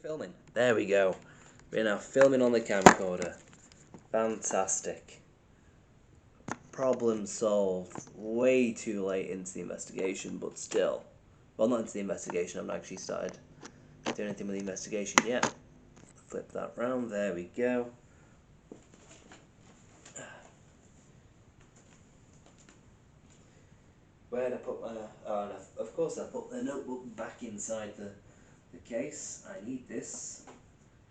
Filming. There we go. We're now filming on the camcorder. Fantastic. Problem solved. Way too late into the investigation, but still. Well, not into the investigation. I've not actually started doing anything with the investigation yet. Flip that round. There we go. Where did I put my... Oh, and of course I put the notebook back inside the case. I need this.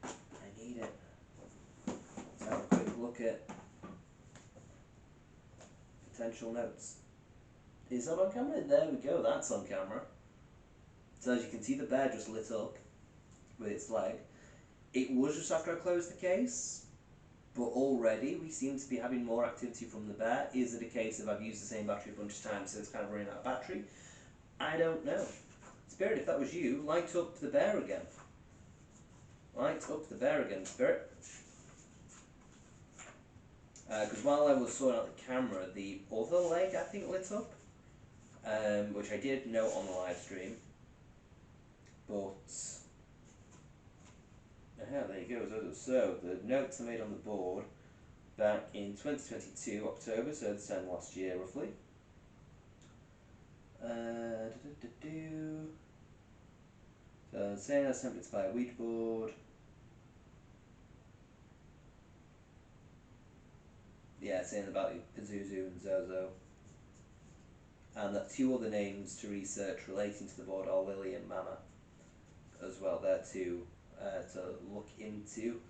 I need it. Let's have a quick look at potential notes. Is that on camera? There we go, that's on camera. So as you can see, the bear just lit up with its leg. It was just after I closed the case, but already we seem to be having more activity from the bear. Is it a case of I've used the same battery a bunch of times, so it's kind of running out of battery? I don't know. Spirit, if that was you, light up the bear again. Light up the bear again, Spirit. Because while I was sorting out the camera, the other leg I think lit up, which I did note on the live stream. But there you go. So the notes I made on the board back in 2022 October, so this time last year roughly. So saying that's tempted by a weed board. Yeah, saying about Pazuzu and Zozo. And that two other names to research relating to the board are Lily and Mama as well. They're two to look into.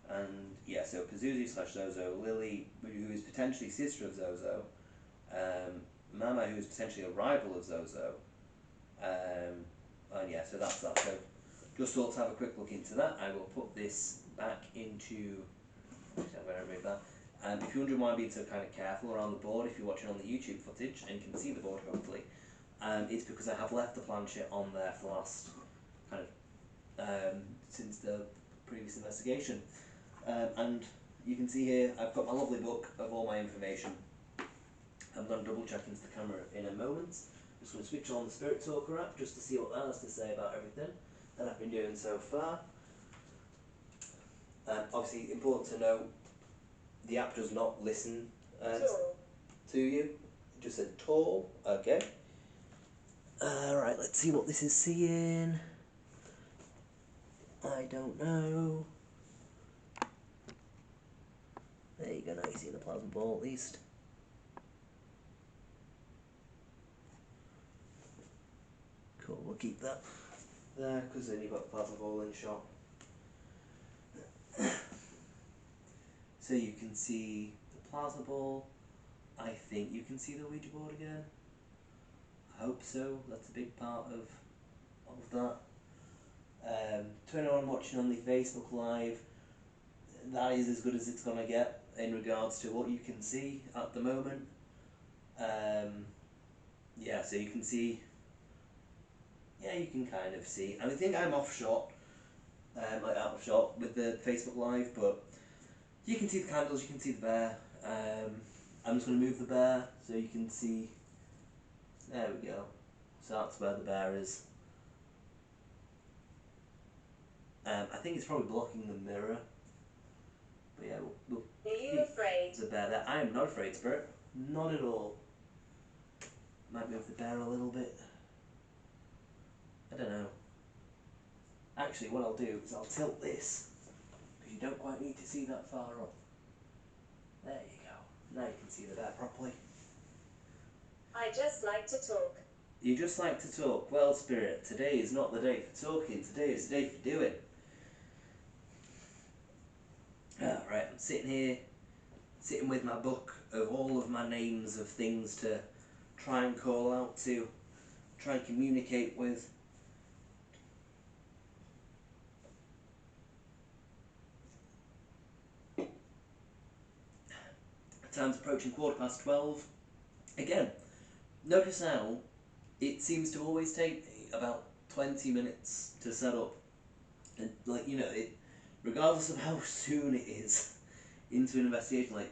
And yeah, so Pazuzu / Zozo, Lily, who is potentially sister of Zozo, Mama, who is potentially a rival of Zozo, and yeah, so that's that. So just thought to have a quick look into that. I will put this back into. I'm going to read that. If you're wondering why I'm being so kind of careful around the board, if you're watching on the YouTube footage and can see the board hopefully, it's because I have left the planchette on there for the last kind of since the previous investigation. And you can see here I've got my lovely book of all my information. I'm going to double check into the camera in a moment. Just going to switch on the Spirit Talker app just to see what that has to say about everything that I've been doing so far. Obviously important to note, the app does not listen to you. It just said tall. Okay. Right, let's see what this is seeing. I don't know. There you go, now you see the plasma ball at least. Cool, we'll keep that there because then you've got the plasma ball in shot. So you can see the plasma ball. I think you can see the Ouija board again. I hope so. That's a big part of that. To anyone watching on the Facebook Live, that is as good as it's gonna get in regards to what you can see at the moment. Yeah, so you can see. Yeah, you can kind of see. I think I'm off shot, like out of shot with the Facebook Live, but you can see the candles, you can see the bear. I'm just going to move the bear so you can see. There we go. So that's where the bear is. I think it's probably blocking the mirror. But yeah, we'll Are you afraid? The bear there. I am not afraid, Spirit. Not at all. Might move the bear a little bit. I don't know. Actually, what I'll do is I'll tilt this, because you don't quite need to see that far up. There you go. Now you can see the bear properly. I just like to talk. You just like to talk. Well, Spirit, today is not the day for talking. Today is the day for doing. Right, I'm sitting here, sitting with my book of all of my names of things to try and call out to, try and communicate with. Time's approaching 12:15. Again, notice how it seems to always take me about 20 minutes to set up. And, like, you know, it, regardless of how soon it is into an investigation, like,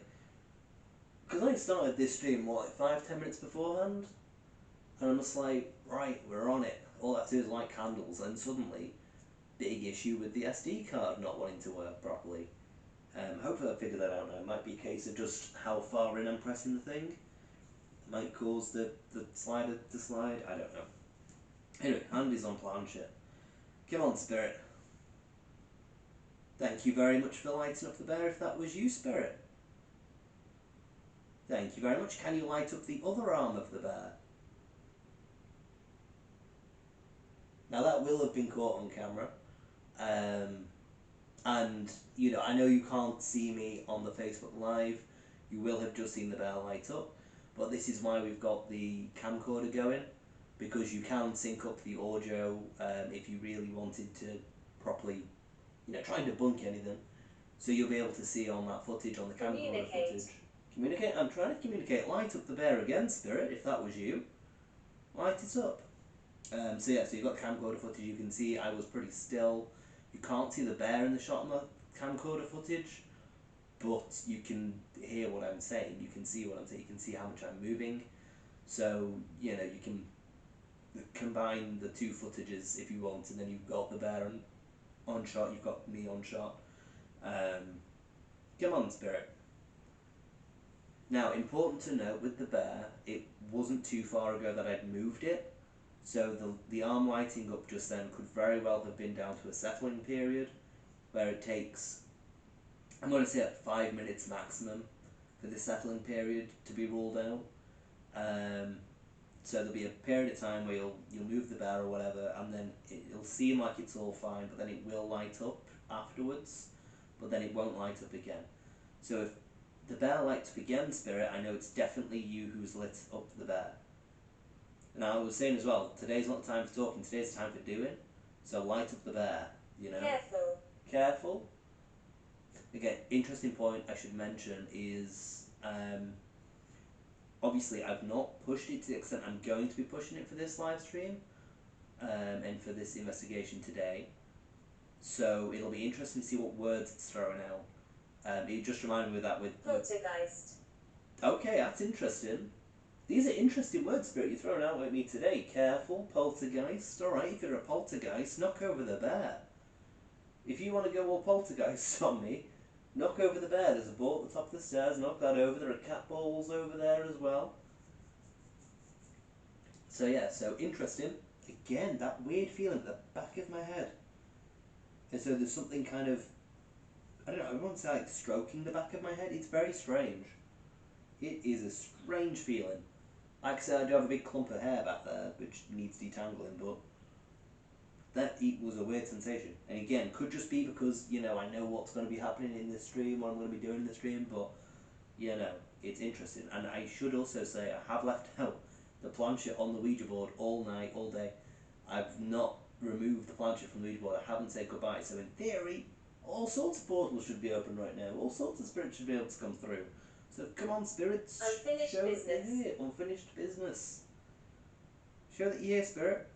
because I started this stream, what, like 5-10 minutes beforehand? And I'm just like, right, we're on it. All I have to do is light candles, and suddenly big issue with the SD card not wanting to work properly. Hopefully I figured that out now. It might be a case of just how far in I'm pressing the thing. It might cause the slider to slide. I don't know. Anyway, hand is on planchette. Come on, Spirit. Thank you very much for lighting up the bear if that was you, Spirit. Thank you very much. Can you light up the other arm of the bear? Now that will have been caught on camera. And, you know, I know you can't see me on the Facebook Live. You will have just seen the bear light up. But this is why we've got the camcorder going. Because you can sync up the audio if you really wanted to properly, you know, try and debunk anything. So you'll be able to see on that footage, on the camcorder footage. Communicate. I'm trying to communicate. Light up the bear again, Spirit, if that was you. Light it up. So yeah, so you've got camcorder footage. You can see I was pretty still. You can't see the bear in the shot on the camcorder footage, but you can hear what I'm saying. You can see what I'm saying. You can see how much I'm moving. So, you know, you can combine the two footages if you want, and then you've got the bear on shot, you've got me on shot. Come on, Spirit. Now, important to note with the bear, it wasn't too far ago that I'd moved it, so the arm lighting up just then could very well have been down to a settling period, where it takes, I'm going to say 5 minutes maximum for the settling period to be ruled out. So there'll be a period of time where you'll move the bear or whatever, and then it'll seem like it's all fine, but then it will light up afterwards, but then it won't light up again. So if the bear lights up again, Spirit, I know it's definitely you who's lit up the bear. Now, I was saying as well, today's not the time for talking, today's the time for doing. So light up the bear, you know. Careful. Careful. Again, interesting point I should mention is, obviously I've not pushed it to the extent I'm going to be pushing it for this live stream, and for this investigation today. So it'll be interesting to see what words it's throwing out. It just reminded me of that with... Poltergeist. Okay, that's interesting. These are interesting words, Spirit, you're throwing out with me today. Careful, poltergeist. Alright, if you're a poltergeist, knock over the bear. If you want to go all poltergeist on me, knock over the bear. There's a ball at the top of the stairs, knock that over. There are cat balls over there as well. So yeah, so interesting. Again, that weird feeling at the back of my head. And so there's something kind of, I don't know, I wouldn't say like stroking the back of my head. It's very strange. It is a strange feeling. Like I said, I do have a big clump of hair back there, which needs detangling, but that it was a weird sensation. And again, could just be because, you know, I know what's going to be happening in this stream, what I'm going to be doing in the stream, but, you know, it's interesting. And I should also say, I have left out the planchette on the Ouija board all night, all day. I've not removed the planchette from the Ouija board. I haven't said goodbye. So in theory, all sorts of portals should be open right now. All sorts of spirits should be able to come through. So come on, spirits. Unfinished show business. that you're here. Unfinished business. Show that you're here, spirit.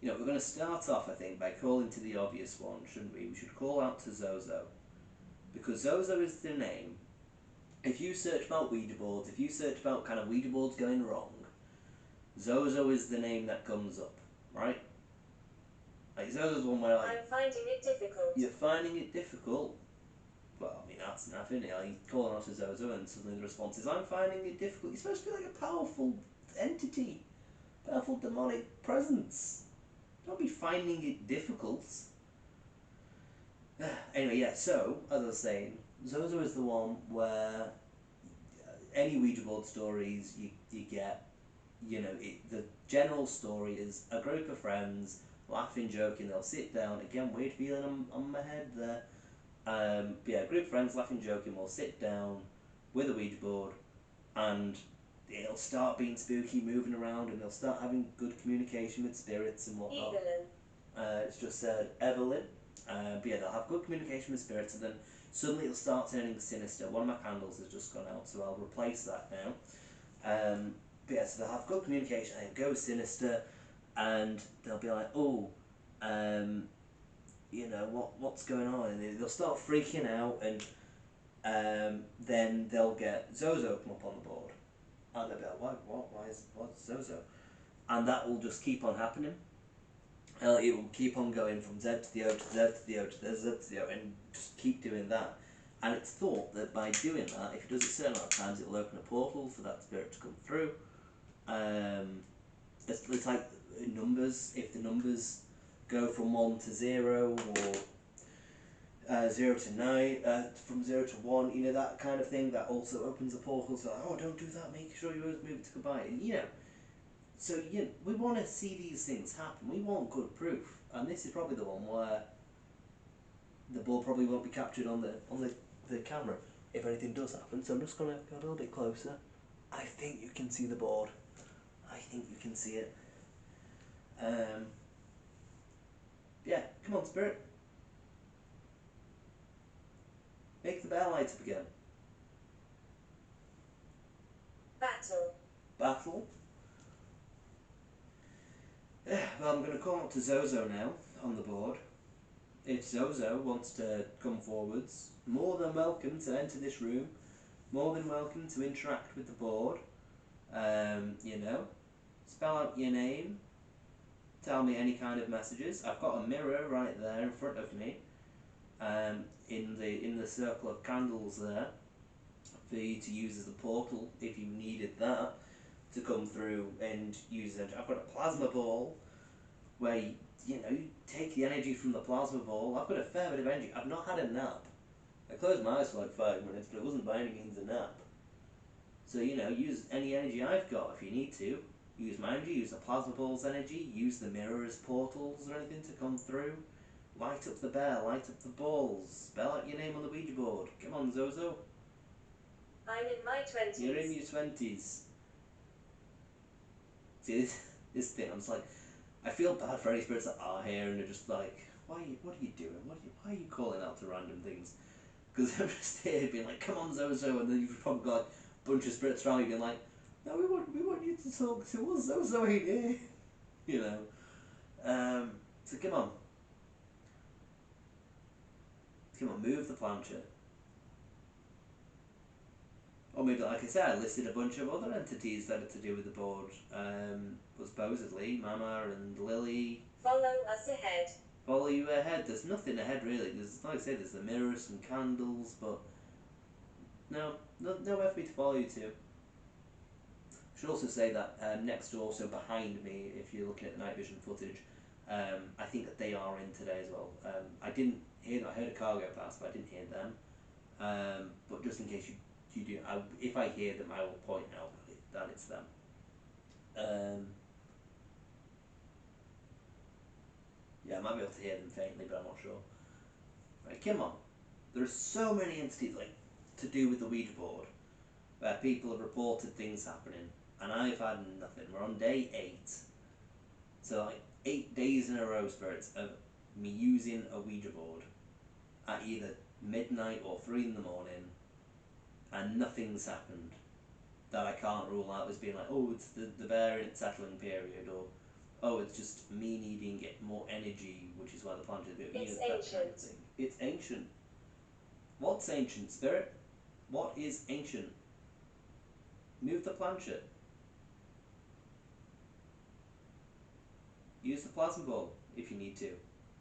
You know, we're going to start off, I think, by calling to the obvious one, shouldn't we? We should call out to Zozo. Because Zozo is the name. If you search about Ouija boards, if you search about kind of Ouija boards going wrong, Zozo is the name that comes up, right? Like, Zozo's one where, like... I'm finding it difficult. You're finding it difficult? Well, I mean, that's enough, isn't it? Like, he's calling out to Zozo and suddenly the response is, I'm finding it difficult. You're supposed to be like a powerful entity. Powerful demonic presence. Don't be finding it difficult. Anyway, yeah, so, as I was saying, Zozo is the one where any Ouija board stories you get, you know, the general story is a group of friends laughing, joking, they'll sit down, again, weird feeling on my head there. But yeah, a group of friends laughing, joking will sit down with a Ouija board and it'll start being spooky, moving around, and they'll start having good communication with spirits and whatnot. Evelyn. It's just said Evelyn. But yeah, they'll have good communication with spirits, and then suddenly it'll start turning sinister. One of my candles has just gone out, so I'll replace that now. But yeah, so they'll have good communication, and it goes sinister, and they'll be like, oh, you know, what's going on? And they'll start freaking out, and then they'll get Zozo come up on the board. And they'll be like, what's Zozo? And that will just keep on happening. it will keep on going from Z to the O to Z to the O to the Z to the O, and just keep doing that. And it's thought that by doing that, if it does it a certain amount of times, it will open a portal for that spirit to come through. It's like numbers. If the numbers go from 1 to 0, or 0 to 9, from 0 to 1, you know, that kind of thing, that also opens a portal. So, like, oh, don't do that, make sure you always move it to goodbye. And, you know, so we want to see these things happen. We want good proof. And this is probably the one where the ball probably won't be captured on the camera if anything does happen. So I'm just going to go a little bit closer. I think you can see the board. I think you can see it. Yeah, come on, spirit. Make the bear light up again. Battle. Battle. Well, I'm going to call out to Zozo now on the board. If Zozo wants to come forwards, more than welcome to enter this room. More than welcome to interact with the board. You know, spell out your name. Tell me any kind of messages. I've got a mirror right there in front of me. In the circle of candles there, for you to use as a portal if you needed that to come through and use it. I've got a plasma ball where you take the energy from the plasma ball. I've got a fair bit of energy. I've not had a nap. I closed my eyes for like 5 minutes, but it wasn't by any means a nap. So use any energy I've got if you need to. Use my energy, use the plasma ball's energy, use the mirror as portals or anything to come through. Light up the bear, light up the balls, spell out your name on the Ouija board. Come on, Zozo. I'm in my 20s. You're in your 20s. See, this thing, I'm just like, I feel bad for any spirits that are here and they're just like, what are you doing? Why are you calling out to random things? Because I'm just here being like, come on, Zozo, and then you've probably got like, a bunch of spirits around you being like, no, we want you to talk to us, Zozo ain't here. So come on. Come on, move the planchette. Or maybe, like I said, I listed a bunch of other entities that are to do with the board. Supposedly, Mama and Lily. Follow us ahead. Follow you ahead. There's nothing ahead really. Like I said, there's the mirror, some candles, but nowhere for me to follow you to. I should also say that next door, so behind me, if you're looking at the night vision footage, I think that they are in today as well. I didn't hear them. I heard a car go past, but I didn't hear them. But just in case you do, if I hear them, I will point out that it's them. Yeah, I might be able to hear them faintly, but I'm not sure. Right, come on. There are so many entities to do with the Ouija board where people have reported things happening, and I've had nothing. We're on day 8. So 8 days in a row, spirits, of me using a Ouija board at either midnight or 3 in the morning, and nothing's happened that I can't rule out as being like, oh, it's the bear in its settling period, or oh, it's just me needing more energy, which is why the plant is a bit It's that ancient. kind of thing. It's ancient. What's ancient, spirit? What is ancient? Move the planchette. Use the plasma ball if you need to.